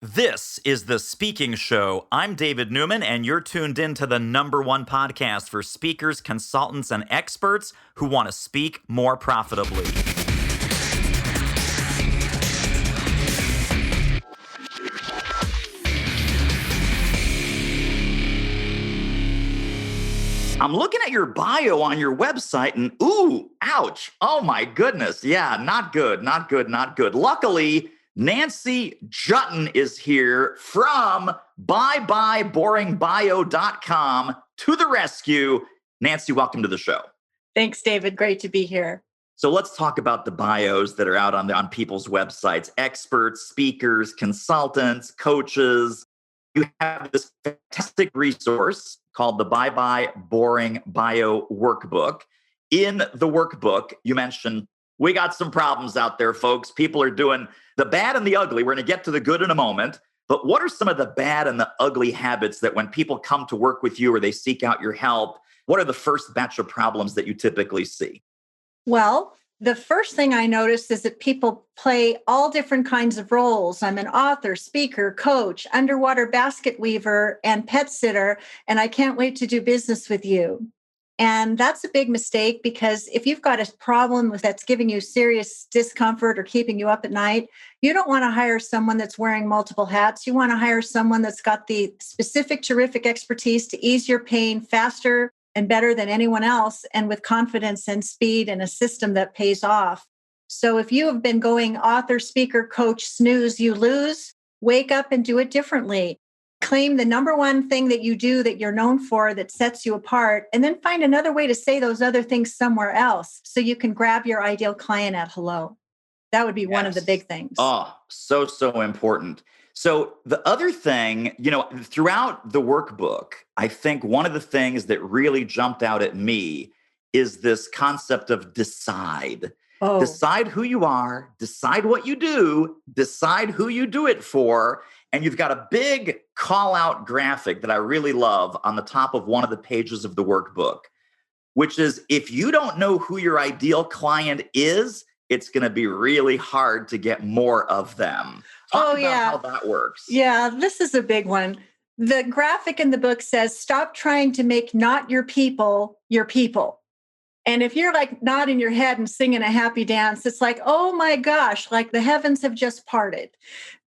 This is The Speaking Show. I'm David Newman, and you're tuned in to the #1 podcast for speakers, consultants, and experts who want to speak more profitably. I'm looking at your bio on your website and ooh, ouch. Oh my goodness. Yeah, not good, not good, not good. Luckily, Nancy Jutton is here from buyboringbio.com to the rescue. Nancy, welcome to the show. Thanks, David. Great to be here. So let's talk about the bios that are out on people's websites. Experts, speakers, consultants, coaches. You have this fantastic resource called the Bye Boring Bio Workbook. In the workbook, you mentioned we got some problems out there, folks. People are doing the bad and the ugly. We're going to get to the good in a moment. But what are some of the bad and the ugly habits that when people come to work with you or they seek out your help, what are the first batch of problems that you typically see? Well, the first thing I noticed is that people play all different kinds of roles. I'm an author, speaker, coach, underwater basket weaver, and pet sitter, and I can't wait to do business with you. And that's a big mistake because if you've got a problem that's giving you serious discomfort or keeping you up at night, you don't want to hire someone that's wearing multiple hats. You want to hire someone that's got the specific, terrific expertise to ease your pain faster and better than anyone else, and with confidence and speed and a system that pays off. So if you have been going author, speaker, coach, snooze, you lose, wake up and do it differently. Claim the #1 thing that you do that you're known for that sets you apart, and then find another way to say those other things somewhere else so you can grab your ideal client at hello. That would be one of the big things. Oh, so important. So the other thing, throughout the workbook, I think one of the things that really jumped out at me is this concept of decide. Oh, Decide who you are, decide what you do, decide who you do it for. And you've got a big call out graphic that I really love on the top of one of the pages of the workbook, which is if you don't know who your ideal client is, it's going to be really hard to get more of them. Talk about how that works. Yeah, this is a big one. The graphic in the book says, stop trying to make not your people your people. And if you're like nodding your head and singing a happy dance, it's like, oh my gosh, like the heavens have just parted.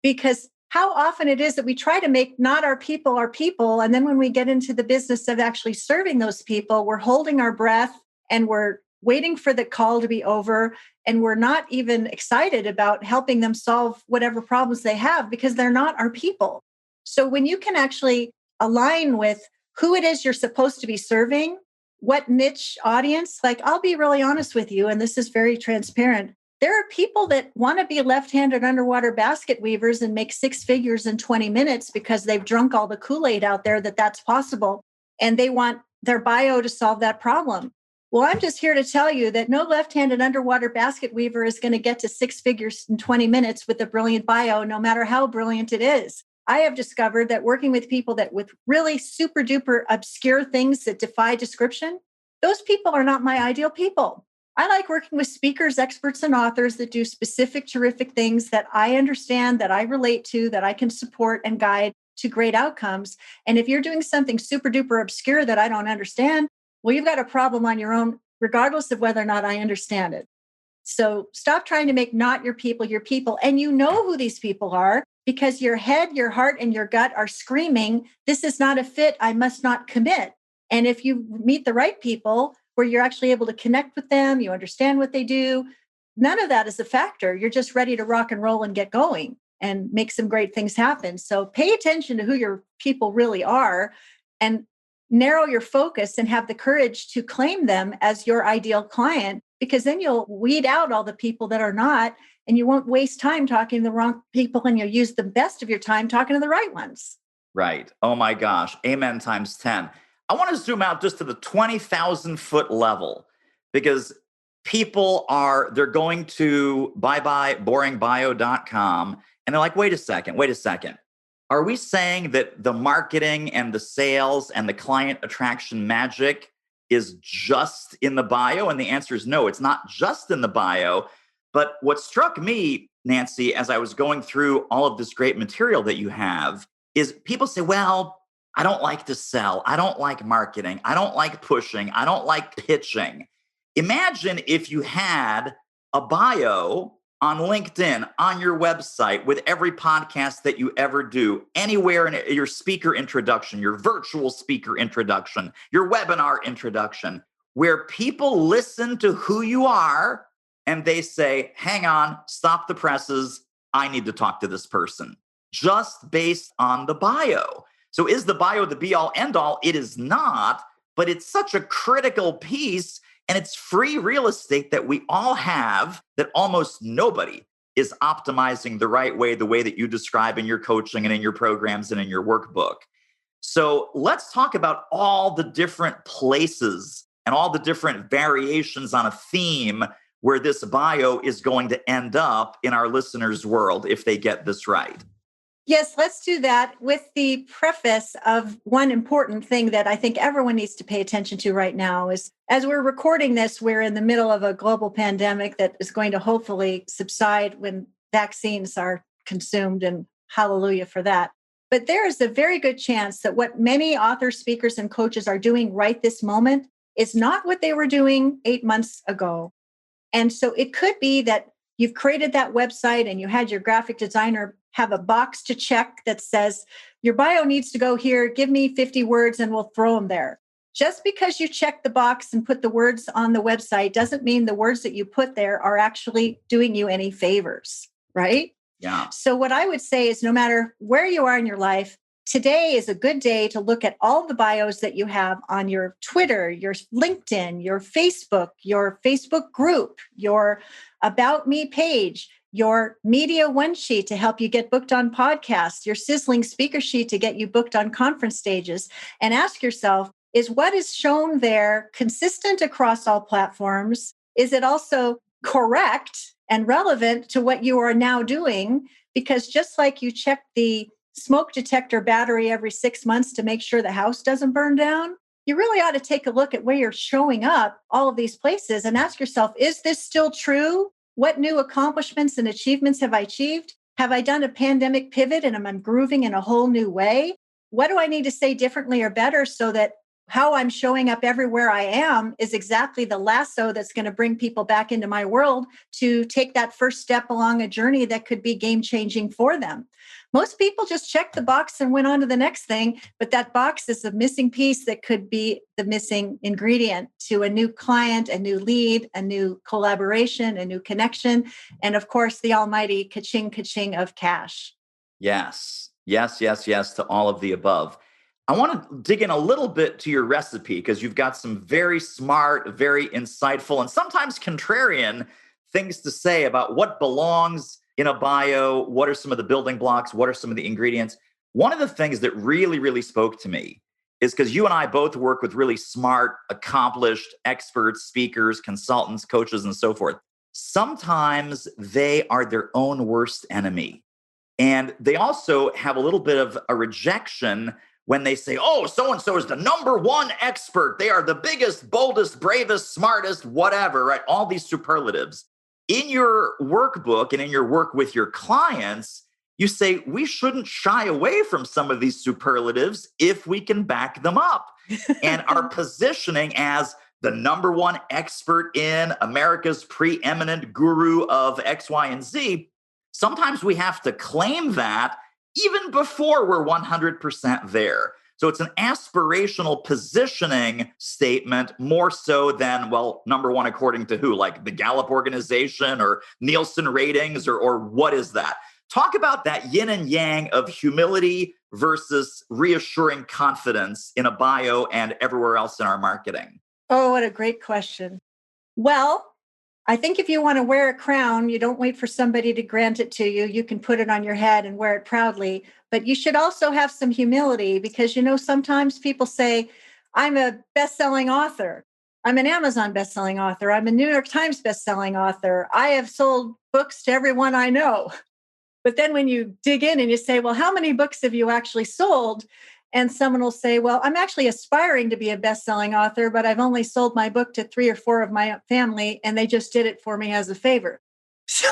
Because how often it is that we try to make not our people. And then when we get into the business of actually serving those people, we're holding our breath and we're waiting for the call to be over. And we're not even excited about helping them solve whatever problems they have because they're not our people. So when you can actually align with who it is you're supposed to be serving, what niche audience, like I'll be really honest with you, and this is very transparent. There are people that want to be left-handed underwater basket weavers and make 6 figures in 20 minutes because they've drunk all the Kool-Aid out there that that's possible. And they want their bio to solve that problem. Well, I'm just here to tell you that no left-handed underwater basket weaver is going to get to 6 figures in 20 minutes with a brilliant bio, no matter how brilliant it is. I have discovered that working with people that with really super duper obscure things that defy description, those people are not my ideal people. I like working with speakers, experts, and authors that do specific, terrific things that I understand, that I relate to, that I can support and guide to great outcomes. And if you're doing something super duper obscure that I don't understand, well, you've got a problem on your own, regardless of whether or not I understand it. So stop trying to make not your people. And you know who these people are because your head, your heart, and your gut are screaming, this is not a fit. I must not commit. And if you meet the right people where you're actually able to connect with them, you understand what they do, none of that is a factor. You're just ready to rock and roll and get going and make some great things happen. So pay attention to who your people really are and narrow your focus and have the courage to claim them as your ideal client, because then you'll weed out all the people that are not, and you won't waste time talking to the wrong people, and you'll use the best of your time talking to the right ones. Right. Oh my gosh. Amen times 10. I want to zoom out just to the 20,000 foot level because they're going to buyboringbio.com and they're like, wait a second. Are we saying that the marketing and the sales and the client attraction magic is just in the bio? And the answer is no, it's not just in the bio. But what struck me Nancy, as I was going through all of this great material that you have, is people say, well, I don't like to sell. I don't like marketing. I don't like pushing. I don't like pitching. Imagine if you had a bio on LinkedIn, on your website, with every podcast that you ever do, anywhere in your speaker introduction, your virtual speaker introduction, your webinar introduction, where people listen to who you are and they say, hang on, stop the presses. I need to talk to this person, just based on the bio. So is the bio the be all end all? It is not, but it's such a critical piece, and it's free real estate that we all have that almost nobody is optimizing the right way, the way that you describe in your coaching and in your programs and in your workbook. So let's talk about all the different places and all the different variations on a theme where this bio is going to end up in our listeners' world if they get this right. Yes, let's do that with the preface of one important thing that I think everyone needs to pay attention to right now is, as we're recording this, we're in the middle of a global pandemic that is going to hopefully subside when vaccines are consumed, and hallelujah for that. But there is a very good chance that what many authors, speakers, and coaches are doing right this moment is not what they were doing 8 months ago. And so it could be that you've created that website and you had your graphic designer have a box to check that says, your bio needs to go here, give me 50 words and we'll throw them there. Just because you check the box and put the words on the website doesn't mean the words that you put there are actually doing you any favors, right? Yeah. So what I would say is no matter where you are in your life, today is a good day to look at all the bios that you have on your Twitter, your LinkedIn, your Facebook group, your About Me page, your media one sheet to help you get booked on podcasts, your sizzling speaker sheet to get you booked on conference stages, and ask yourself, is what is shown there consistent across all platforms? Is it also correct and relevant to what you are now doing? Because just like you check the smoke detector battery every 6 months to make sure the house doesn't burn down, you really ought to take a look at where you're showing up all of these places and ask yourself, is this still true? What new accomplishments and achievements have I achieved? Have I done a pandemic pivot and am I grooving in a whole new way? What do I need to say differently or better so that how I'm showing up everywhere I am is exactly the lasso that's going to bring people back into my world to take that first step along a journey that could be game-changing for them? Most people just check the box and went on to the next thing, but that box is a missing piece that could be the missing ingredient to a new client, a new lead, a new collaboration, a new connection, and of course, the almighty ka-ching, ka-ching of cash. Yes, yes, yes, yes to all of the above. I want to dig in a little bit to your recipe because you've got some very smart, very insightful, and sometimes contrarian things to say about what belongs in a bio. What are some of the building blocks? What are some of the ingredients? One of the things that really, really spoke to me is because you and I both work with really smart, accomplished experts, speakers, consultants, coaches, and so forth. Sometimes they are their own worst enemy. And they also have a little bit of a rejection when they say, oh, so-and-so is the number one expert. They are the biggest, boldest, bravest, smartest, whatever, right? All these superlatives. In your workbook and in your work with your clients, you say we shouldn't shy away from some of these superlatives if we can back them up. And our positioning as the number one expert in America's preeminent guru of X, Y, and Z, sometimes we have to claim that even before we're 100% there. So it's an aspirational positioning statement more so than, well, number one, according to who? Like the Gallup organization or Nielsen ratings or what is that? Talk about that yin and yang of humility versus reassuring confidence in a bio and everywhere else in our marketing. Oh, what a great question. Well, I think if you want to wear a crown, you don't wait for somebody to grant it to you. You can put it on your head and wear it proudly. But you should also have some humility because, sometimes people say, I'm a best-selling author. I'm an Amazon best-selling author. I'm a New York Times best-selling author. I have sold books to everyone I know. But then when you dig in and you say, well, how many books have you actually sold? And someone will say, well, I'm actually aspiring to be a best-selling author, but I've only sold my book to 3 or 4 of my family, and they just did it for me as a favor. So,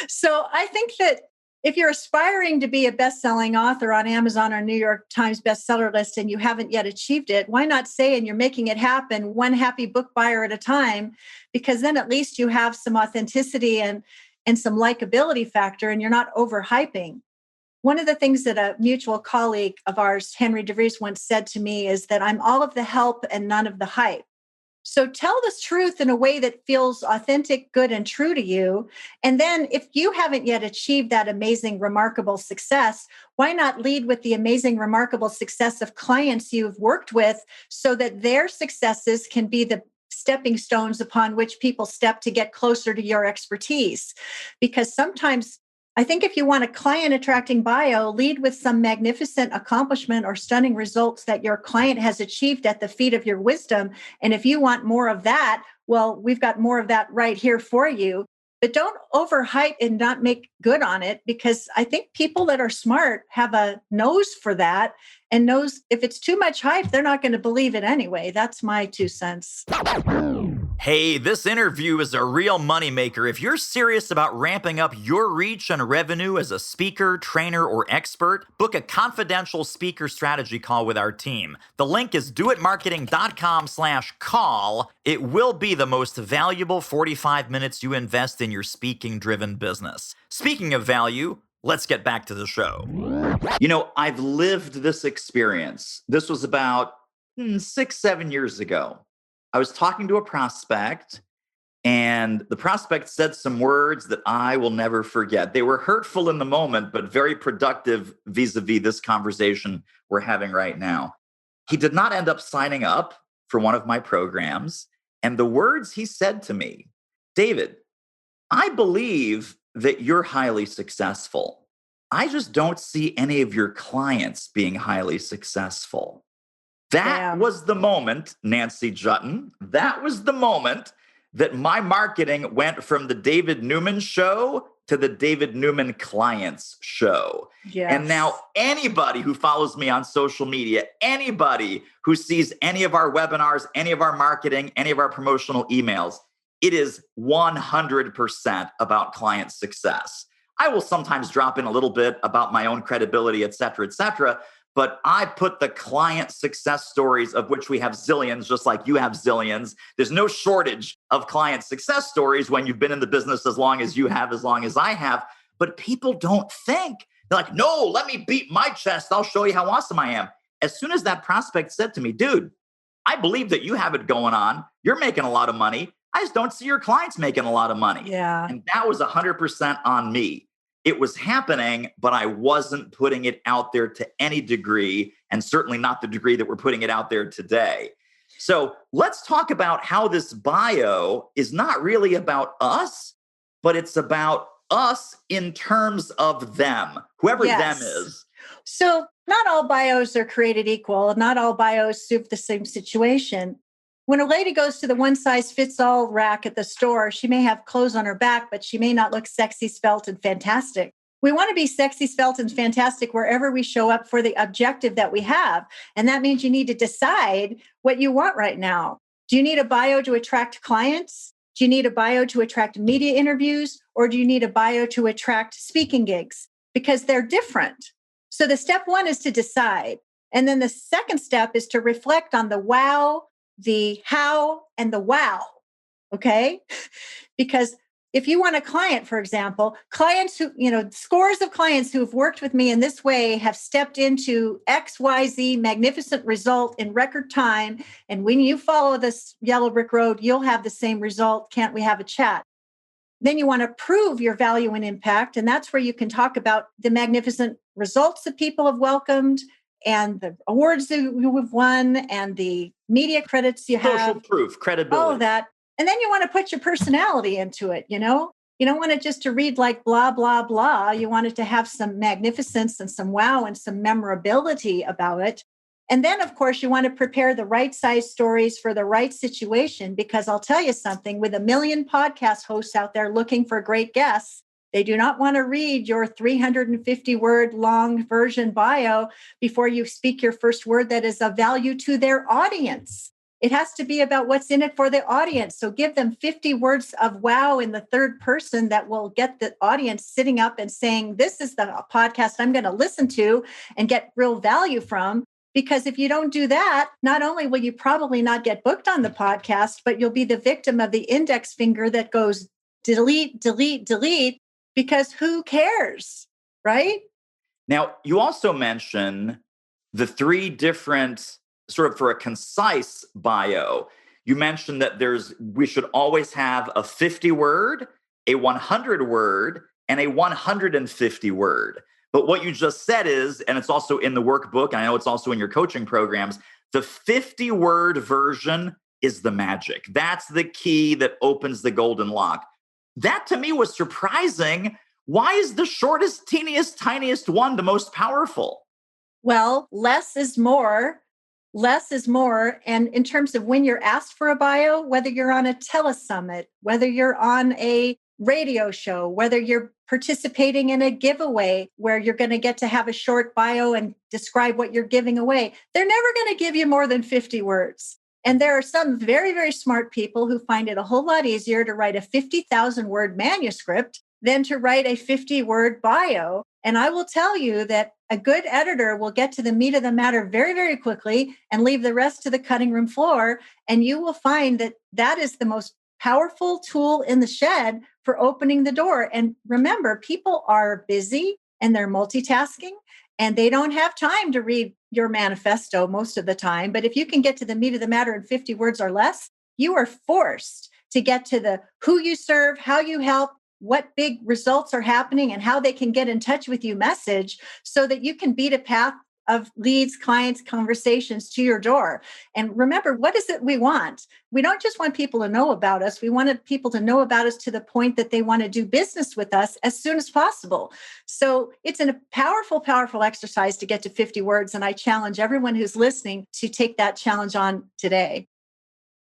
so I think that if you're aspiring to be a best-selling author on Amazon or New York Times bestseller list and you haven't yet achieved it, why not say, and you're making it happen one happy book buyer at a time, because then at least you have some authenticity and some likability factor, and you're not overhyping. One of the things that a mutual colleague of ours, Henry DeVries, once said to me is that I'm all of the help and none of the hype. So tell the truth in a way that feels authentic, good, and true to you. And then if you haven't yet achieved that amazing, remarkable success, why not lead with the amazing, remarkable success of clients you've worked with so that their successes can be the stepping stones upon which people step to get closer to your expertise? Because sometimes I think if you want a client attracting bio, lead with some magnificent accomplishment or stunning results that your client has achieved at the feet of your wisdom. And if you want more of that, well, we've got more of that right here for you. But don't overhype and not make good on it, because I think people that are smart have a nose for that and knows if it's too much hype, they're not going to believe it anyway. That's my 2 cents. Hey, this interview is a real moneymaker. If you're serious about ramping up your reach and revenue as a speaker, trainer, or expert, book a confidential speaker strategy call with our team. The link is doitmarketing.com/call. It will be the most valuable 45 minutes you invest in your speaking-driven business. Speaking of value, let's get back to the show. You know, I've lived this experience. This was about 6, 7 years ago. I was talking to a prospect, and the prospect said some words that I will never forget. They were hurtful in the moment, but very productive vis-a-vis this conversation we're having right now. He did not end up signing up for one of my programs. And the words he said to me, David, I believe that you're highly successful. I just don't see any of your clients being highly successful. That was the moment, Nancy Jutton, that was the moment that my marketing went from the David Newman show to the David Newman Clients show. Yes. And now anybody who follows me on social media, anybody who sees any of our webinars, any of our marketing, any of our promotional emails, it is 100% about client success. I will sometimes drop in a little bit about my own credibility, et cetera, but I put the client success stories, of which we have zillions, just like you have zillions. There's no shortage of client success stories when you've been in the business as long as you have, as long as I have. But people don't think. They're like, no, let me beat my chest. I'll show you how awesome I am. As soon as that prospect said to me, dude, I believe that you have it going on. You're making a lot of money. I just don't see your clients making a lot of money. Yeah. And that was 100% on me. It was happening, but I wasn't putting it out there to any degree, and certainly not the degree that we're putting it out there today. So let's talk about how this bio is not really about us, but it's about us in terms of them, whoever them is. So not all bios are created equal. Not all bios suit the same situation. When a lady goes to the one-size-fits-all rack at the store, she may have clothes on her back, but she may not look sexy, svelte, and fantastic. We want to be sexy, svelte, and fantastic wherever we show up for the objective that we have. And that means you need to decide what you want right now. Do you need a bio to attract clients? Do you need a bio to attract media interviews? Or do you need a bio to attract speaking gigs? Because they're different. So the step one is to decide. And then the second step is to reflect on the wow, the how, and the wow. Okay? Because if you want a client, for example, clients who, scores of clients who have worked with me in this way have stepped into XYZ magnificent result in record time. And when you follow this yellow brick road, you'll have the same result. Can't we have a chat? Then you want to prove your value and impact. And that's where you can talk about the magnificent results that people have welcomed and the awards that you have won and the media credits you have. Social proof, credibility. All of that. And then you want to put your personality into it, You don't want it just to read like blah, blah, blah. You want it to have some magnificence and some wow and some memorability about it. And then, of course, you want to prepare the right size stories for the right situation, because I'll tell you something, with 1 million podcast hosts out there looking for great guests, they do not want to read your 350-word long version bio before you speak your first word that is of value to their audience. It has to be about what's in it for the audience. So give them 50 words of wow in the third person that will get the audience sitting up and saying, this is the podcast I'm going to listen to and get real value from. Because if you don't do that, not only will you probably not get booked on the podcast, but you'll be the victim of the index finger that goes delete, delete, delete, because who cares, right? Now, you also mention the three different, sort of for a concise bio. You mentioned that we should always have a 50 word, a 100 word, and a 150 word. But what you just said is, and it's also in the workbook, and I know it's also in your coaching programs, the 50 word version is the magic. That's the key that opens the golden lock. That to me was surprising. Why is the shortest, teeniest, tiniest one the most powerful? Well, less is more. Less is more. And in terms of when you're asked for a bio, whether you're on a telesummit, whether you're on a radio show, whether you're participating in a giveaway where you're going to get to have a short bio and describe what you're giving away, they're never going to give you more than 50 words. And there are some very, very smart people who find it a whole lot easier to write a 50,000 word manuscript than to write a 50 word bio. And I will tell you that a good editor will get to the meat of the matter very, very quickly and leave the rest to the cutting room floor. And you will find that that is the most powerful tool in the shed for opening the door. And remember, people are busy and they're multitasking and they don't have time to read your manifesto most of the time. But if you can get to the meat of the matter in 50 words or less, you are forced to get to the who you serve, how you help, what big results are happening, and how they can get in touch with you message so that you can beat a path of leads, clients, conversations to your door. And remember, what is it we want? We don't just want people to know about us. We wanted people to know about us to the point that they want to do business with us as soon as possible. So it's a powerful, powerful exercise to get to 50 words. And I challenge everyone who's listening to take that challenge on today.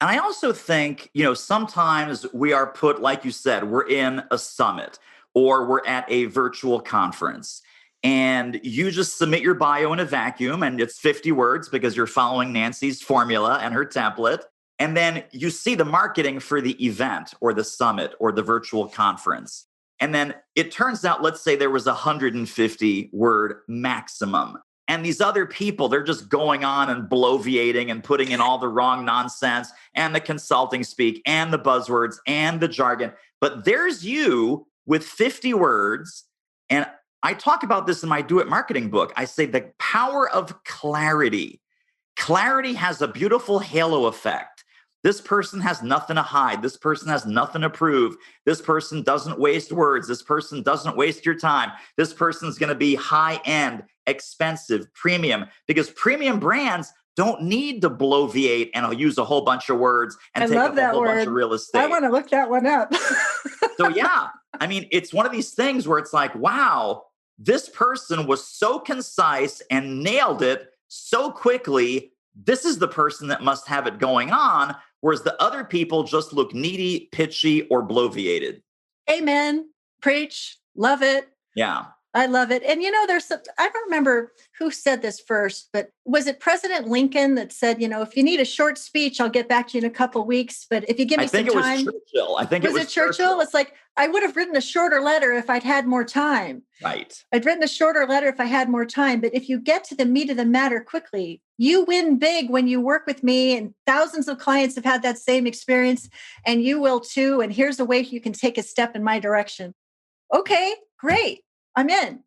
And I also think, sometimes we are put, like you said, we're in a summit or we're at a virtual conference and you just submit your bio in a vacuum and it's 50 words because you're following Nancy's formula and her template. And then you see the marketing for the event or the summit or the virtual conference. And then it turns out, let's say there was a 150 word maximum. And these other people, they're just going on and bloviating and putting in all the wrong nonsense and the consulting speak and the buzzwords and the jargon. But there's you with 50 words. And I talk about this in my Do It Marketing book. I say the power of clarity. Clarity has a beautiful halo effect. This person has nothing to hide. This person has nothing to prove. This person doesn't waste words. This person doesn't waste your time. This person's going to be high-end, expensive, premium, because premium brands don't need to bloviate and I'll use a whole bunch of words and take up a whole bunch of real estate. I want to look that one up. So yeah, I mean, it's one of these things where it's like, wow, this person was so concise and nailed it so quickly. This is the person that must have it going on. Whereas the other people just look needy, pitchy, or bloviated. Amen. Preach. Love it. Yeah. I love it. And, I don't remember who said this first, but was it President Lincoln that said, if you need a short speech, I'll get back to you in a couple of weeks. But if you give me some time. I think it was Churchill. I think it was Churchill. It's like, I would have written a shorter letter if I'd had more time. Right. I'd written a shorter letter if I had more time. But if you get to the meat of the matter quickly, you win big when you work with me. And thousands of clients have had that same experience. And you will too. And here's a way you can take a step in my direction. Okay, great. I'm in.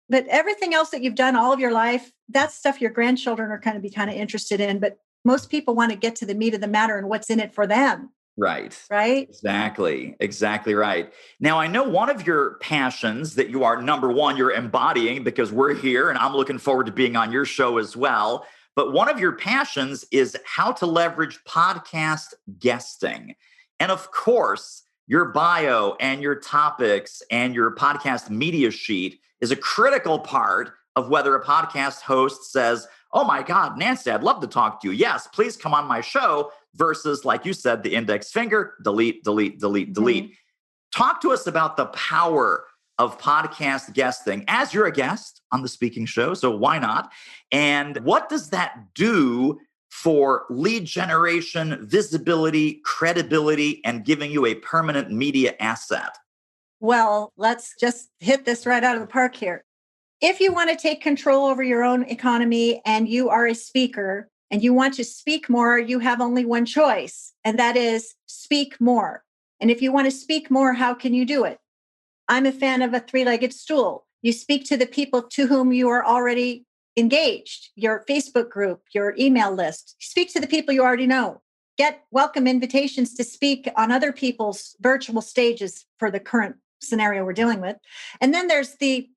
But everything else that you've done all of your life, that's stuff your grandchildren are kind of interested in. But most people want to get to the meat of the matter and what's in it for them. Right. Right. Exactly right. Now, I know one of your passions that you are, number one, you're embodying because we're here and I'm looking forward to being on your show as well. But one of your passions is how to leverage podcast guesting. And of course, your bio and your topics and your podcast media sheet is a critical part of whether a podcast host says, oh my God, Nancy, I'd love to talk to you. Yes, please come on my show versus, like you said, the index finger, delete, delete, delete, delete. Mm-hmm. Talk to us about the power of podcast guesting as you're a guest on the speaking show. So why not? And what does that do for lead generation, visibility, credibility, and giving you a permanent media asset? Well, let's just hit this right out of the park here. If you want to take control over your own economy and you are a speaker and you want to speak more, you have only one choice, and that is speak more. And if you want to speak more, how can you do it? I'm a fan of a three-legged stool. You speak to the people to whom you are already engaged, your Facebook group, your email list. Speak to the people you already know. Get welcome invitations to speak on other people's virtual stages for the current scenario we're dealing with. And then there's the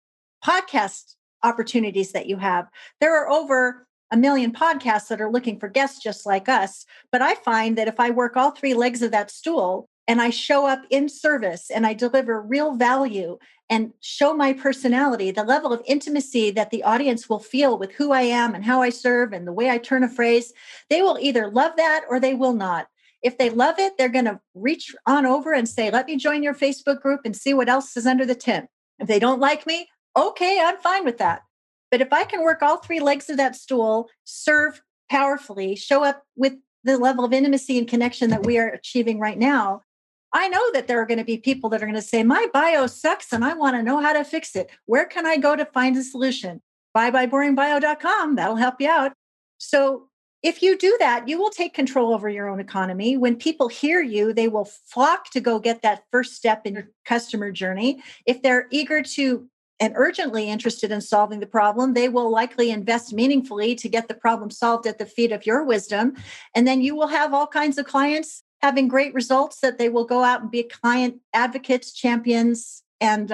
podcast opportunities that you have. There are over 1 million podcasts that are looking for guests just like us. But I find that if I work all three legs of that stool and I show up in service and I deliver real value and show my personality, the level of intimacy that the audience will feel with who I am and how I serve and the way I turn a phrase, they will either love that or they will not. If they love it, they're going to reach on over and say, let me join your Facebook group and see what else is under the tent. If they don't like me, okay, I'm fine with that. But if I can work all three legs of that stool, serve powerfully, show up with the level of intimacy and connection that we are achieving right now, I know that there are going to be people that are going to say, my bio sucks and I want to know how to fix it. Where can I go to find a solution? buyboringbio.com. That'll help you out. So if you do that, you will take control over your own economy. When people hear you, they will flock to go get that first step in your customer journey. If they're eager to and urgently interested in solving the problem, they will likely invest meaningfully to get the problem solved at the feet of your wisdom. And then you will have all kinds of clients having great results that they will go out and be client advocates, champions, and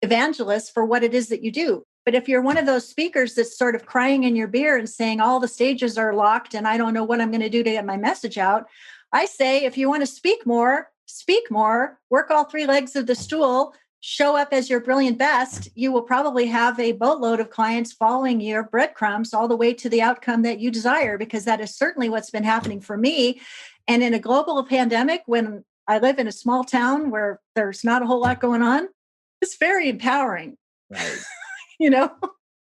evangelists for what it is that you do. But if you're one of those speakers that's sort of crying in your beer and saying all the stages are locked and I don't know what I'm going to do to get my message out, I say, if you want to speak more, work all three legs of the stool, show up as your brilliant best, you will probably have a boatload of clients following your breadcrumbs all the way to the outcome that you desire, because that is certainly what's been happening for me. And in a global pandemic, when I live in a small town where there's not a whole lot going on, it's very empowering. Right. You know?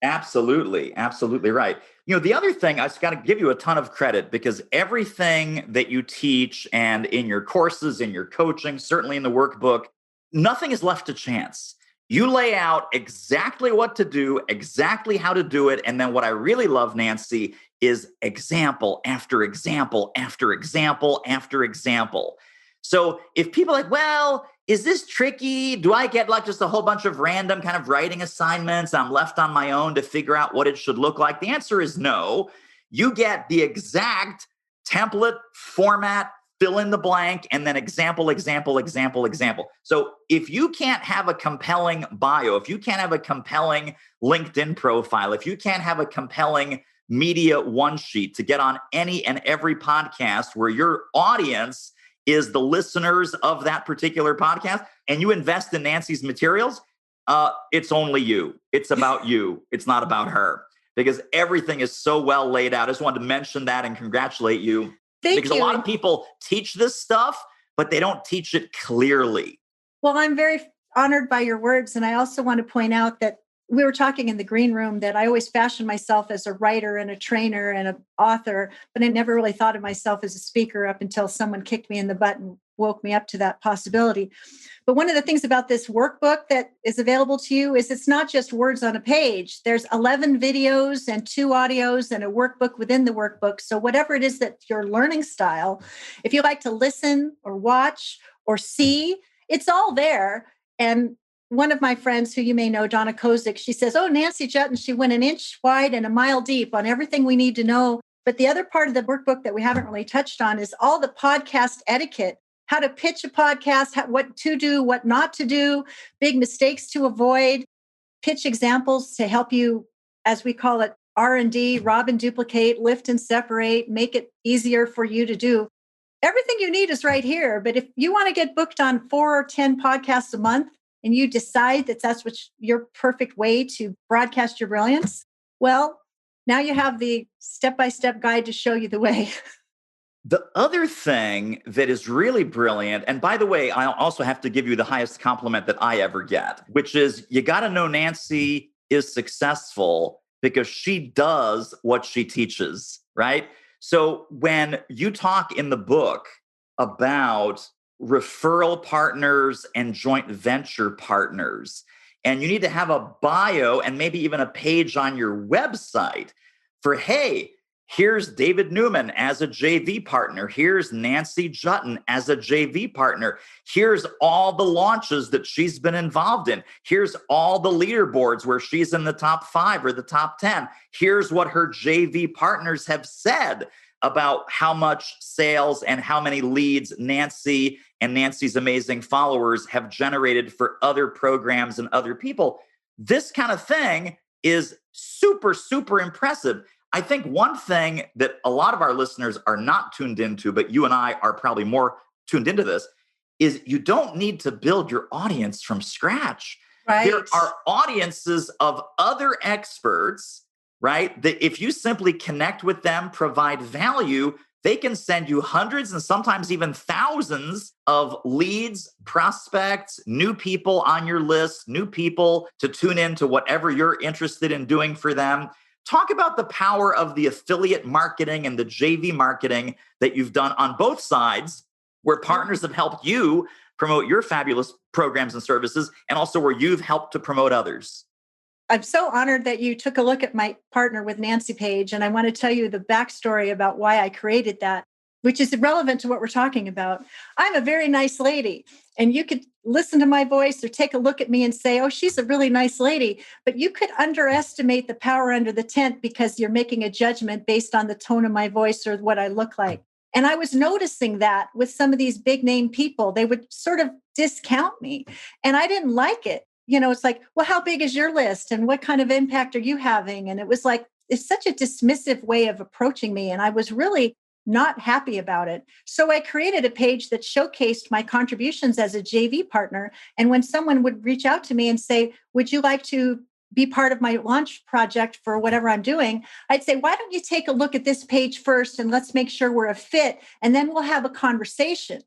Absolutely. Absolutely right. The other thing, I just got to give you a ton of credit because everything that you teach and in your courses, in your coaching, certainly in the workbook, nothing is left to chance. You lay out exactly what to do, exactly how to do it. And then what I really love, Nancy, is example after example after example after example. So if people are like, well, is this tricky? Do I get like just a whole bunch of random kind of writing assignments? I'm left on my own to figure out what it should look like. The answer is no. You get the exact template, format, fill in the blank, and then example, example, example, example. So if you can't have a compelling bio, if you can't have a compelling LinkedIn profile, if you can't have a compelling media one sheet to get on any and every podcast where your audience is the listeners of that particular podcast, and you invest in Nancy's materials, it's only you. It's about you. It's not about her, because everything is so well laid out. I just wanted to mention that and congratulate you. Thank you. A lot of people teach this stuff, but they don't teach it clearly. Well, I'm very honored by your words. And I also want to point out that we were talking in the green room that I always fashioned myself as a writer and a trainer and an author, but I never really thought of myself as a speaker up until someone kicked me in the butt and woke me up to that possibility. But one of the things about this workbook that is available to you is it's not just words on a page. There's 11 videos and 2 audios and a workbook within the workbook. So whatever it is that your learning style, if you like to listen or watch or see, it's all there. And one of my friends who you may know, Donna Kozik, she says, oh, Nancy Jutton, she went an inch wide and a mile deep on everything we need to know. But the other part of the workbook that we haven't really touched on is all the podcast etiquette, how to pitch a podcast, what to do, what not to do, big mistakes to avoid, pitch examples to help you, as we call it, R&D, rob and duplicate, lift and separate, make it easier for you to do. Everything you need is right here. But if you want to get booked on 4 or 10 podcasts a month, and you decide that that's your perfect way to broadcast your brilliance, well, now you have the step-by-step guide to show you the way. The other thing that is really brilliant, and by the way, I also have to give you the highest compliment that I ever get, which is you got to know Nancy is successful because she does what she teaches, right? So when you talk in the book about referral partners and joint venture partners, and you need to have a bio and maybe even a page on your website for, hey, here's David Newman as a JV partner. Here's Nancy Jutton as a JV partner. Here's all the launches that she's been involved in. Here's all the leaderboards where she's in the top 5 or the top 10. Here's what her JV partners have said about how much sales and how many leads Nancy and Nancy's amazing followers have generated for other programs and other people. This kind of thing is super, super impressive. I think one thing that a lot of our listeners are not tuned into, but you and I are probably more tuned into this, is you don't need to build your audience from scratch. Right. There are audiences of other experts, right? That if you simply connect with them, provide value, they can send you hundreds and sometimes even thousands of leads, prospects, new people on your list, new people to tune into whatever you're interested in doing for them. Talk about the power of the affiliate marketing and the JV marketing that you've done on both sides, where partners have helped you promote your fabulous programs and services, and also where you've helped to promote others. I'm so honored that you took a look at my partner with Nancy Page. And I want to tell you the backstory about why I created that, which is relevant to what we're talking about. I'm a very nice lady, and you could listen to my voice or take a look at me and say, oh, she's a really nice lady. But you could underestimate the power under the tent because you're making a judgment based on the tone of my voice or what I look like. And I was noticing that with some of these big name people, they would sort of discount me. And I didn't like it. You know, it's like, well, how big is your list? And what kind of impact are you having? And it was like, it's such a dismissive way of approaching me. And I was really not happy about it. So I created a page that showcased my contributions as a JV partner. And when someone would reach out to me and say, would you like to be part of my launch project for whatever I'm doing, I'd say, why don't you take a look at this page first and let's make sure we're a fit. And then we'll have a conversation.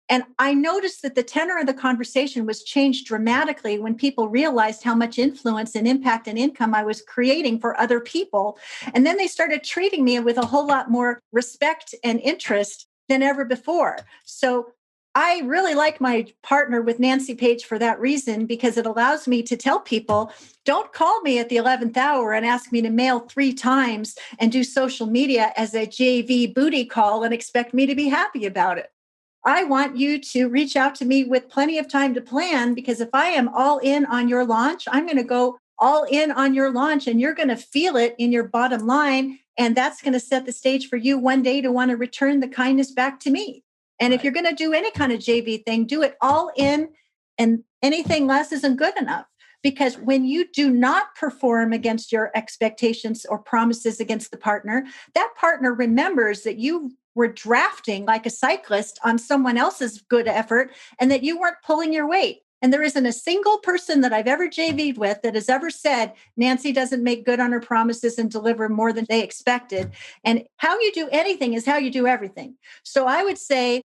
And I noticed that the tenor of the conversation was changed dramatically when people realized how much influence and impact and income I was creating for other people. And then they started treating me with a whole lot more respect and interest than ever before. So I really like my partner with Nancy Page for that reason, because it allows me to tell people, don't call me at the 11th hour and ask me to mail 3 times and do social media as a JV booty call and expect me to be happy about it. I want you to reach out to me with plenty of time to plan, because if I am all in on your launch, I'm going to go all in on your launch and you're going to feel it in your bottom line. And that's going to set the stage for you one day to want to return the kindness back to me. And if you're going to do any kind of JV thing, do it all in, and anything less isn't good enough. Because when you do not perform against your expectations or promises against the partner, that partner remembers that you were drafting like a cyclist on someone else's good effort and that you weren't pulling your weight. And there isn't a single person that I've ever JV'd with that has ever said, Nancy doesn't make good on her promises and deliver more than they expected. And how you do anything is how you do everything. So I would say,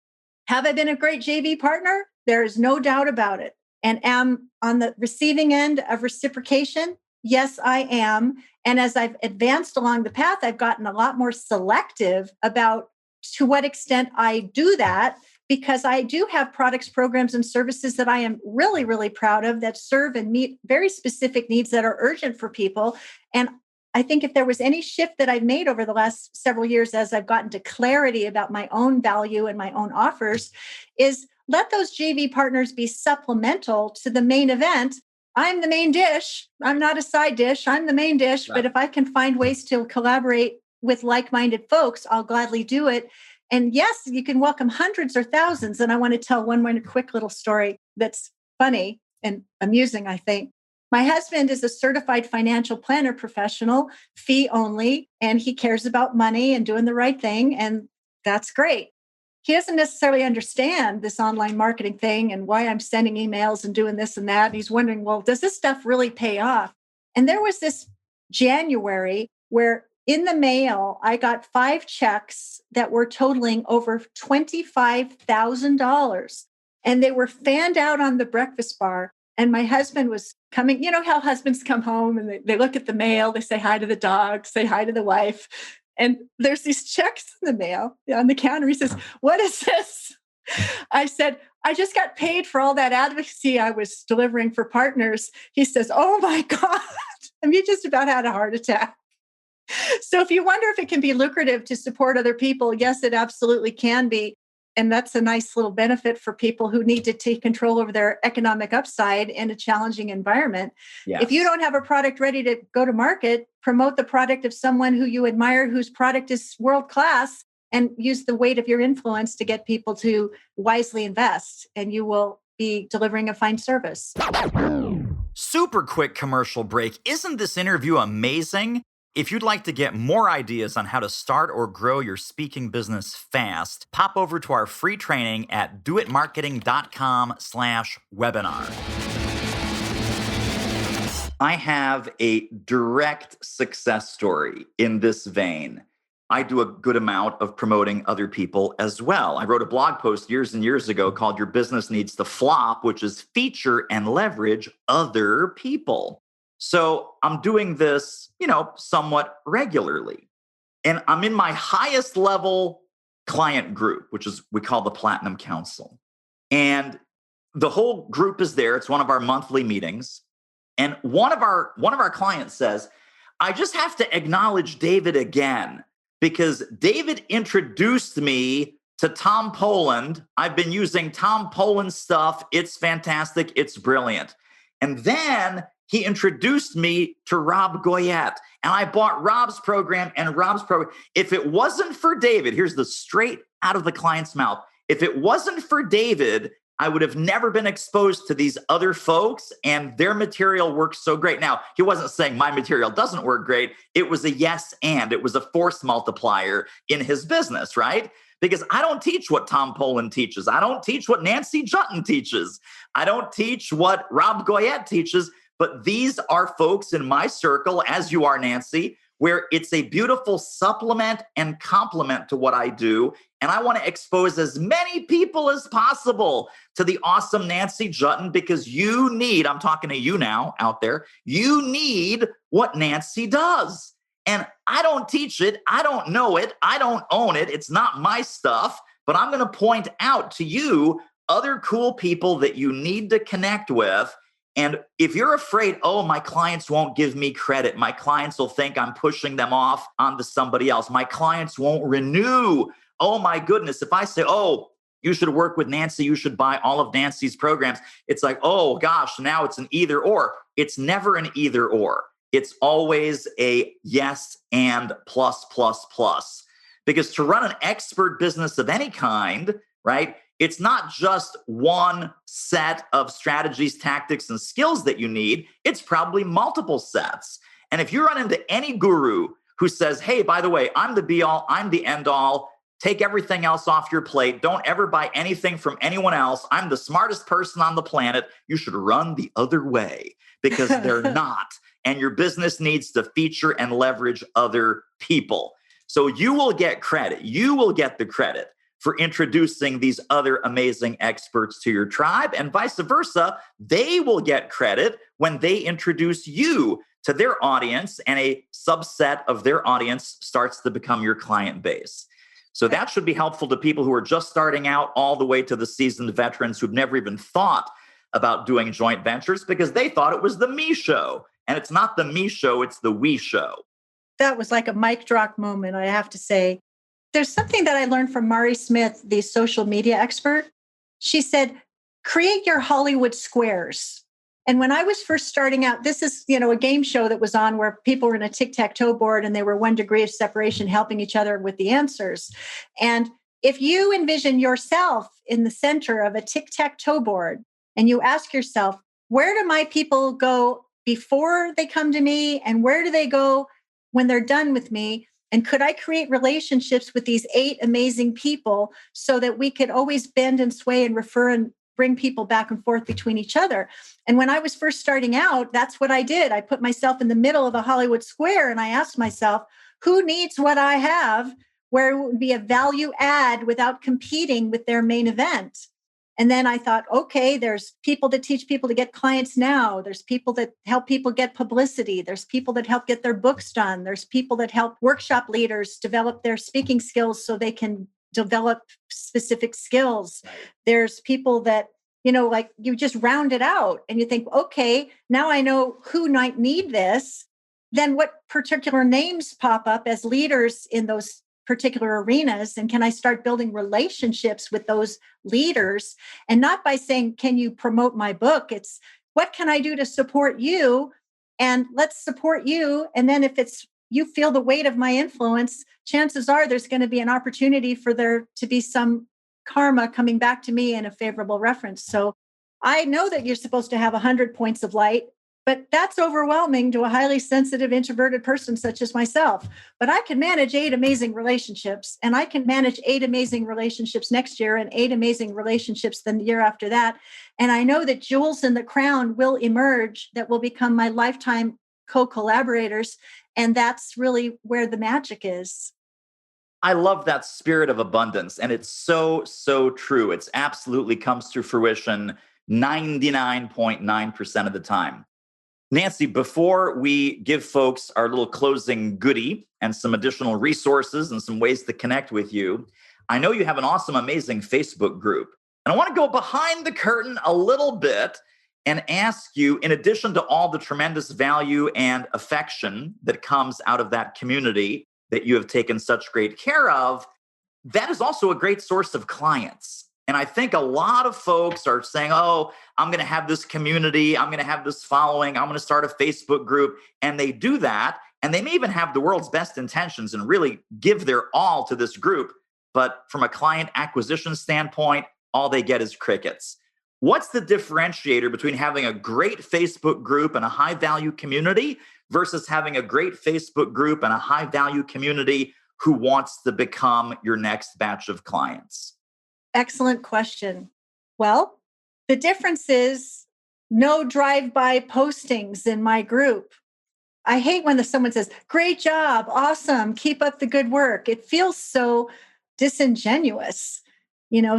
have I been a great JV partner? There is no doubt about it. And am on the receiving end of reciprocation? Yes, I am. And as I've advanced along the path, I've gotten a lot more selective about to what extent I do that, because I do have products, programs, and services that I am really, really proud of that serve and meet very specific needs that are urgent for people. And I think if there was any shift that I've made over the last several years as I've gotten to clarity about my own value and my own offers, is let those JV partners be supplemental to the main event. I'm the main dish. I'm not a side dish. I'm the main dish. Right. But if I can find ways to collaborate with like-minded folks, I'll gladly do it. And yes, you can welcome hundreds or thousands. And I want to tell one more quick little story that's funny and amusing, I think. My husband is a certified financial planner professional, fee only, and he cares about money and doing the right thing. And that's great. He doesn't necessarily understand this online marketing thing and why I'm sending emails and doing this and that. And he's wondering, well, does this stuff really pay off? And there was this January where in the mail, I got 5 checks that were totaling over $25,000. And they were fanned out on the breakfast bar. And my husband was coming, you know how husbands come home and they look at the mail, they say hi to the dog, say hi to the wife. And there's these checks in the mail on the counter. He says, "What is this?" I said, "I just got paid for all that advocacy I was delivering for partners." He says, "Oh my God." I mean, he just about had a heart attack. So if you wonder if it can be lucrative to support other people, yes, it absolutely can be. And that's a nice little benefit for people who need to take control over their economic upside in a challenging environment. If you Yes. don't have a product ready to go to market, promote the product of someone who you admire, whose product is world class, and use the weight of your influence to get people to wisely invest, and you will be delivering a fine service. Super quick commercial break. Isn't this interview amazing? If you'd like to get more ideas on how to start or grow your speaking business fast, pop over to our free training at doitmarketing.com/webinar. I have a direct success story in this vein. I do a good amount of promoting other people as well. I wrote a blog post years and years ago called Your Business Needs to Flop, which is feature and leverage other people. So I'm doing this, somewhat regularly. And I'm in my highest level client group, which is we call the Platinum Council. And the whole group is there. It's one of our monthly meetings. And one of our clients says, "I just have to acknowledge David again because David introduced me to Tom Poland. I've been using Tom Poland's stuff. It's fantastic. It's brilliant. And then he introduced me to Rob Goyette, and I bought Rob's program and Rob's program. If it wasn't for David," here's the straight out of the client's mouth, "if it wasn't for David, I would have never been exposed to these other folks, and their material works so great." Now, he wasn't saying my material doesn't work great. It was a yes and. It was a force multiplier in his business, right? Because I don't teach what Tom Poland teaches. I don't teach what Nancy Jutton teaches. I don't teach what Rob Goyette teaches. But these are folks in my circle, as you are, Nancy, where it's a beautiful supplement and complement to what I do. And I want to expose as many people as possible to the awesome Nancy Jutton because you need, I'm talking to you now out there, you need what Nancy does. And I don't teach it. I don't know it. I don't own it. It's not my stuff. But I'm going to point out to you other cool people that you need to connect with. And if you're afraid, "Oh, my clients won't give me credit. My clients will think I'm pushing them off onto somebody else. My clients won't renew. Oh my goodness. If I say, 'Oh, you should work with Nancy. You should buy all of Nancy's programs.' It's like, oh gosh, now it's an either or." It's never an either or. It's always a yes and plus, plus, plus. Because to run an expert business of any kind, right? It's not just one set of strategies, tactics, and skills that you need. It's probably multiple sets. And if you run into any guru who says, "Hey, by the way, I'm the be all, I'm the end all. Take everything else off your plate. Don't ever buy anything from anyone else. I'm the smartest person on the planet," you should run the other way because they're not. And your business needs to feature and leverage other people. So you will get credit. You will get the credit for introducing these other amazing experts to your tribe, and vice versa. They will get credit when they introduce you to their audience, and a subset of their audience starts to become your client base. So that should be helpful to people who are just starting out all the way to the seasoned veterans who've never even thought about doing joint ventures because they thought it was the me show. And it's not the me show, it's the we show. That was like a mic drop moment, I have to say. There's something that I learned from Mari Smith, the social media expert. She said, "Create your Hollywood squares." And when I was first starting out, this is, a game show that was on where people were in a tic-tac-toe board and they were 1 degree of separation, helping each other with the answers. And if you envision yourself in the center of a tic-tac-toe board and you ask yourself, where do my people go before they come to me? And where do they go when they're done with me? And could I create relationships with these 8 amazing people so that we could always bend and sway and refer and bring people back and forth between each other? And when I was first starting out, that's what I did. I put myself in the middle of a Hollywood square and I asked myself, who needs what I have, where it would be a value add without competing with their main event? And then I thought, okay, there's people that teach people to get clients now. There's people that help people get publicity. There's people that help get their books done. There's people that help workshop leaders develop their speaking skills so they can develop specific skills. Right. There's people that, like you just round it out and you think, okay, now I know who might need this. Then what particular names pop up as leaders in those particular arenas? And can I start building relationships with those leaders? And not by saying, can you promote my book? It's what can I do to support you? And let's support you. And then if it's you feel the weight of my influence, chances are there's going to be an opportunity for there to be some karma coming back to me in a favorable reference. So I know that you're supposed to have 100 points of light, but that's overwhelming to a highly sensitive, introverted person such as myself. But I can manage 8 amazing relationships, and I can manage 8 amazing relationships next year and 8 amazing relationships the year after that. And I know that jewels in the crown will emerge that will become my lifetime co-collaborators. And that's really where the magic is. I love that spirit of abundance. And it's so, so true. It's absolutely comes to fruition 99.9% of the time. Nancy, before we give folks our little closing goodie and some additional resources and some ways to connect with you, I know you have an awesome, amazing Facebook group. And I want to go behind the curtain a little bit and ask you, in addition to all the tremendous value and affection that comes out of that community that you have taken such great care of, that is also a great source of clients. And I think a lot of folks are saying, oh, I'm going to have this community. I'm going to have this following. I'm going to start a Facebook group. And they do that. And they may even have the world's best intentions and really give their all to this group. But from a client acquisition standpoint, all they get is crickets. What's the differentiator between having a great Facebook group and a high value community versus having a great Facebook group and a high value community who wants to become your next batch of clients? Excellent question. Well, the difference is no drive-by postings in my group. I hate when someone says, great job, awesome, keep up the good work. It feels so disingenuous.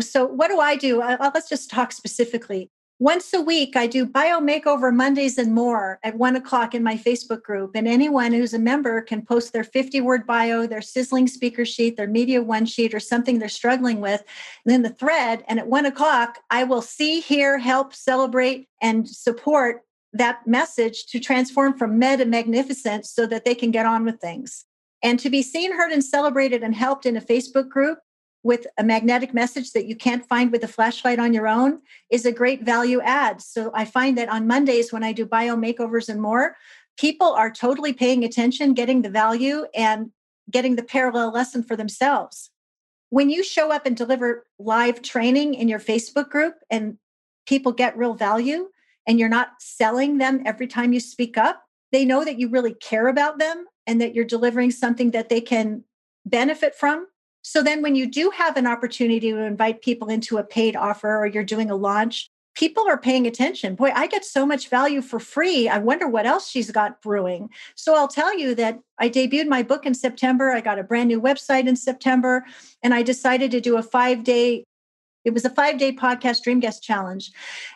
So what do I do? Let's just talk specifically. Once a week, I do Bio Makeover Mondays and more at 1:00 in my Facebook group. And anyone who's a member can post their 50-word bio, their sizzling speaker sheet, their media one sheet, or something they're struggling with in the thread. And at 1:00, I will see, hear, help, celebrate, and support that message to transform from med to magnificent so that they can get on with things. And to be seen, heard, and celebrated and helped in a Facebook group with a magnetic message that you can't find with a flashlight on your own is a great value add. So I find that on Mondays when I do bio makeovers and more, people are totally paying attention, getting the value and getting the parallel lesson for themselves. When you show up and deliver live training in your Facebook group and people get real value and you're not selling them every time you speak up, they know that you really care about them and that you're delivering something that they can benefit from. So then when you do have an opportunity to invite people into a paid offer or you're doing a launch, people are paying attention. Boy, I get so much value for free. I wonder what else she's got brewing. So I'll tell you that I debuted my book in September. I got a brand new website in September, and I decided to do a 5-day podcast Dream Guest Challenge.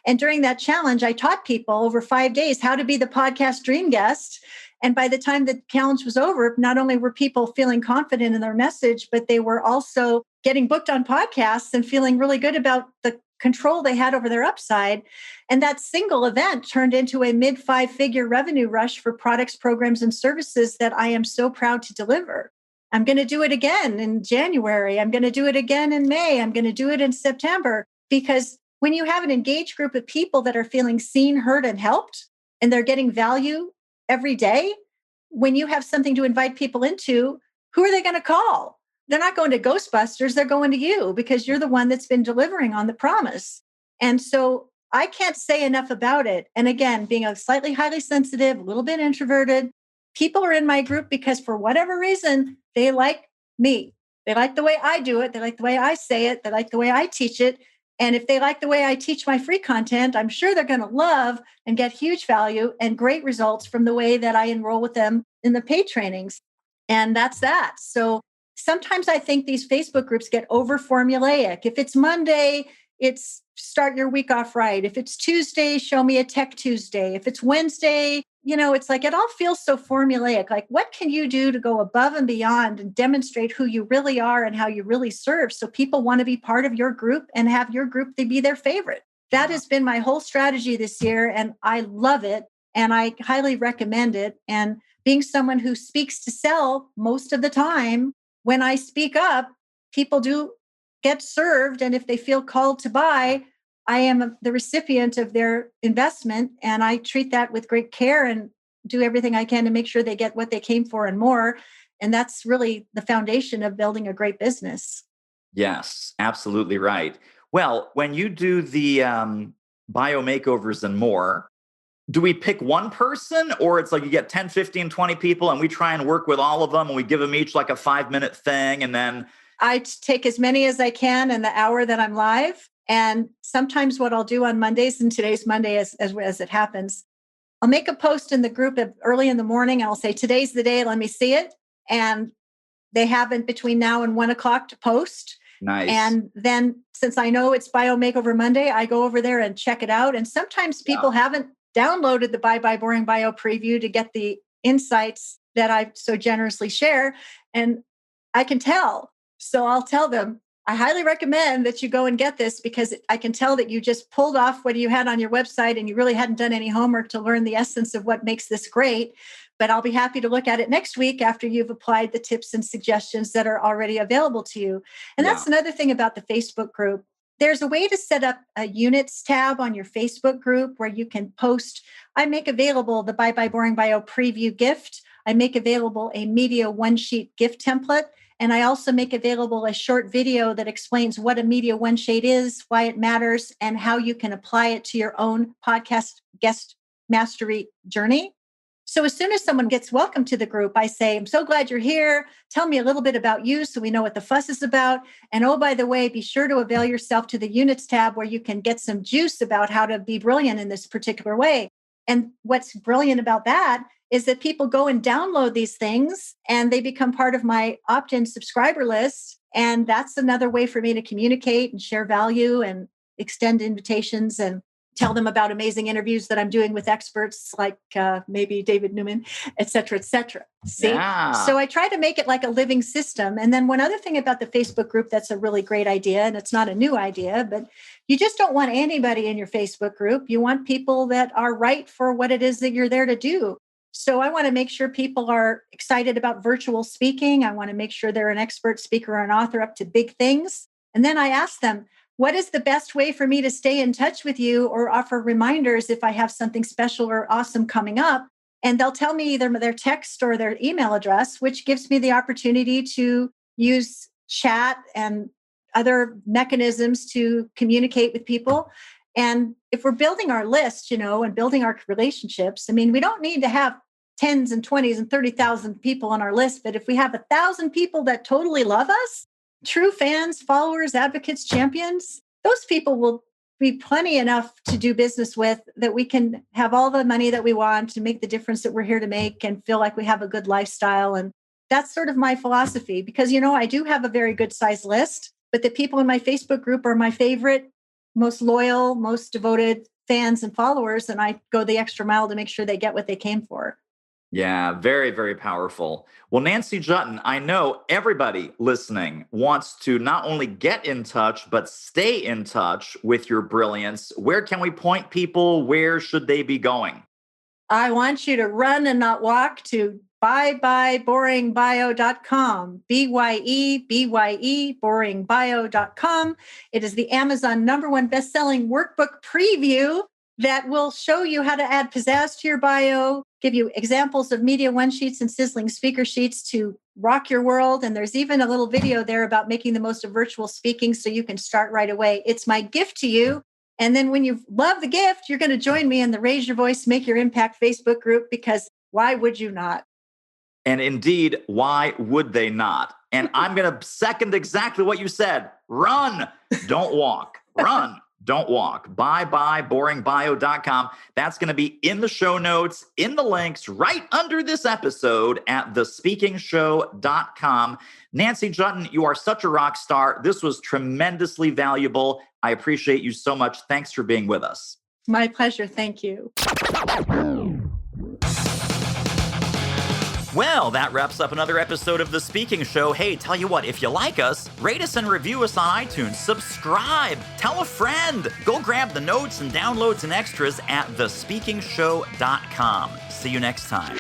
And during that challenge, I taught people over 5 days how to be the podcast Dream Guest. And by the time the challenge was over, not only were people feeling confident in their message, but they were also getting booked on podcasts and feeling really good about the control they had over their upside. And that single event turned into a mid-5-figure revenue rush for products, programs, and services that I am so proud to deliver. I'm going to do it again in January. I'm going to do it again in May. I'm going to do it in September. Because when you have an engaged group of people that are feeling seen, heard, and helped, and they're getting value every day, when you have something to invite people into, who are they going to call? They're not going to Ghostbusters. They're going to you because you're the one that's been delivering on the promise. And so I can't say enough about it. And again, being a slightly highly sensitive, a little bit introverted, people are in my group because for whatever reason, they like me. They like the way I do it. They like the way I say it. They like the way I teach it. And if they like the way I teach my free content, I'm sure they're going to love and get huge value and great results from the way that I enroll with them in the paid trainings. And that's that. So sometimes I think these Facebook groups get over formulaic. If it's Monday, it's start your week off right. If it's Tuesday, show me a Tech Tuesday. If it's Wednesday, it's like it all feels so formulaic. Like, what can you do to go above and beyond and demonstrate who you really are and how you really serve so people want to be part of your group and have your group to be their favorite? That has been my whole strategy this year, and I love it, and I highly recommend it. And being someone who speaks to sell most of the time, when I speak up, people do get served. And if they feel called to buy, I am the recipient of their investment, and I treat that with great care and do everything I can to make sure they get what they came for and more. And that's really the foundation of building a great business. Yes, absolutely right. Well, when you do the bio makeovers and more, do we pick one person, or it's like you get 10, 15, 20 people and we try and work with all of them and we give them each like a 5-minute thing, and then I take as many as I can in the hour that I'm live. And sometimes what I'll do on Mondays, and today's Monday as it happens, I'll make a post in the group early in the morning. I'll say, today's the day, let me see it. And they have it between now and 1:00 to post. nice. And then since I know it's Bio Makeover Monday, I go over there and check it out. And sometimes people haven't downloaded the Bye Bye Boring Bio preview to get the insights that I so generously share. And I can tell. So I'll tell them, I highly recommend that you go and get this, because I can tell that you just pulled off what you had on your website and you really hadn't done any homework to learn the essence of what makes this great. But I'll be happy to look at it next week after you've applied the tips and suggestions that are already available to you. And that's another thing about the Facebook group. There's a way to set up a units tab on your Facebook group where you can post. I make available the Bye Bye Boring Bio preview gift. I make available a media one-sheet gift template. And I also make available a short video that explains what a media one-sheet is, why it matters, and how you can apply it to your own podcast guest mastery journey. So as soon as someone gets welcome to the group, I say, I'm so glad you're here. Tell me a little bit about you so we know what the fuss is about. And oh, by the way, be sure to avail yourself to the units tab where you can get some juice about how to be brilliant in this particular way. And what's brilliant about that is that people go and download these things and they become part of my opt-in subscriber list. And that's another way for me to communicate and share value and extend invitations and tell them about amazing interviews that I'm doing with experts like maybe David Newman, et cetera, et cetera. See? Yeah. So I try to make it like a living system. And then one other thing about the Facebook group that's a really great idea, and it's not a new idea, but you just don't want anybody in your Facebook group. You want people that are right for what it is that you're there to do. So I want to make sure people are excited about virtual speaking. I want to make sure they're an expert speaker or an author up to big things. And then I ask them, what is the best way for me to stay in touch with you or offer reminders if I have something special or awesome coming up? And they'll tell me either their text or their email address, which gives me the opportunity to use chat and other mechanisms to communicate with people. And if we're building our list, and building our relationships, I mean, we don't need to have tens and 20s and 30,000 people on our list. But if we have 1,000 people that totally love us, true fans, followers, advocates, champions, those people will be plenty enough to do business with, that we can have all the money that we want to make the difference that we're here to make and feel like we have a good lifestyle. And that's sort of my philosophy, because, I do have a very good size list, but the people in my Facebook group are my favorite, most loyal, most devoted fans and followers. And I go the extra mile to make sure they get what they came for. Yeah, very, very powerful. Well, Nancy Jutton, I know everybody listening wants to not only get in touch, but stay in touch with your brilliance. Where can we point people? Where should they be going? I want you to run and not walk to bybyeboringbio.com, BYE, boringbio.com. It is the Amazon #1 bestselling workbook preview that will show you how to add pizzazz to your bio, give you examples of media one sheets and sizzling speaker sheets to rock your world. And there's even a little video there about making the most of virtual speaking so you can start right away. It's my gift to you. And then when you love the gift, you're going to join me in the Raise Your Voice, Make Your Impact Facebook group, because why would you not? And indeed, why would they not? And I'm going to second exactly what you said. Run, don't walk. Run, don't walk. Boringbio.com. That's going to be in the show notes, in the links right under this episode at thespeakingshow.com. Nancy Jutton, you are such a rock star. This was tremendously valuable. I appreciate you so much. Thanks for being with us. My pleasure. Thank you. Well, that wraps up another episode of The Speaking Show. Hey, tell you what, if you like us, rate us and review us on iTunes. Subscribe. Tell a friend. Go grab the notes and downloads and extras at thespeakingshow.com. See you next time.